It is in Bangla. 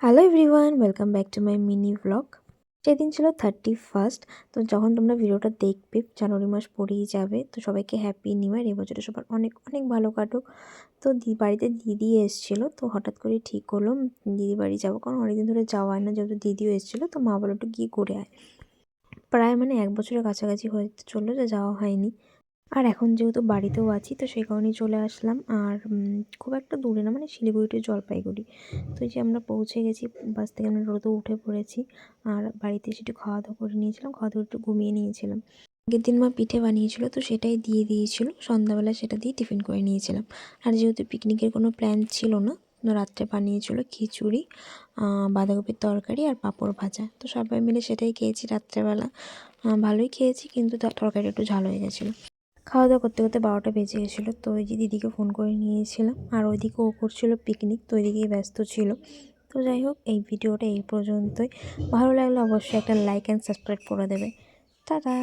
Hello everyone, welcome back to my mini blog. সেদিন ছিল 31st। তো যখন তোমরা ভিডিওটা দেখবে জানুয়ারি মাস পড়েই যাবে। তো সবাইকে হ্যাপি নিউ ইয়ার। এবছরে সবার অনেক অনেক ভালো কাটুক। তো বাড়িতে দিদি এসেছিলো, তো হঠাৎ করে ঠিক হলো দিদি বাড়ি যাবো, কারণ অনেকদিন ধরে যাওয়া হয় না, যেহেতু দিদিও এসেছিলো। তো মা বলো একটু গিয়ে ঘুরে আয়। প্রায় 1 বছরের কাছাকাছি হতে চললো যে যাওয়া হয়নি। আর এখন যেহেতু বাড়িতেও আছি, তো সেই কারণেই চলে আসলাম। আর খুব একটা দূরে না, শিলিগুড়ি টু জলপাইগুড়ি। তো এই যে আমরা পৌঁছে গেছি, বাস থেকে আমরা টোটোতে উঠে পড়েছি। আর বাড়িতে এসে একটু খাওয়া দাওয়া করে নিয়েছিলাম, খাওয়া দাওয়া একটু ঘুমিয়ে নিয়েছিলাম। আগের দিন মা পিঠে বানিয়েছিল, তো সেটাই দিয়ে দিয়েছিল সন্ধ্যাবেলা, সেটা দিয়ে টিফিন করে নিয়েছিলাম। আর যেহেতু পিকনিকের কোনো প্ল্যান ছিল না, তো রাত্রে বানিয়েছিল খিচুড়ি, বাঁধাকপির তরকারি আর পাঁপড় ভাজা। তো সবাই মিলে সেটাই খেয়েছি রাত্রেবেলা। ভালোই খেয়েছি, কিন্তু তরকারিটা একটু ঝাল হয়ে গেছিলো। খাওয়া দাওয়া করতে করতে 12টা বেজে গেছিলো। তো ওই যে দিদিকে ফোন করে নিয়েছিলাম, আর ওইদিকে ও করছিল পিকনিক, তো ওইদিকেই ব্যস্ত ছিল। তো যাই হোক, এই ভিডিওটা এই পর্যন্তই। ভালো লাগলে অবশ্যই একটা লাইক অ্যান্ড সাবস্ক্রাইব করে দেবে। টাটা।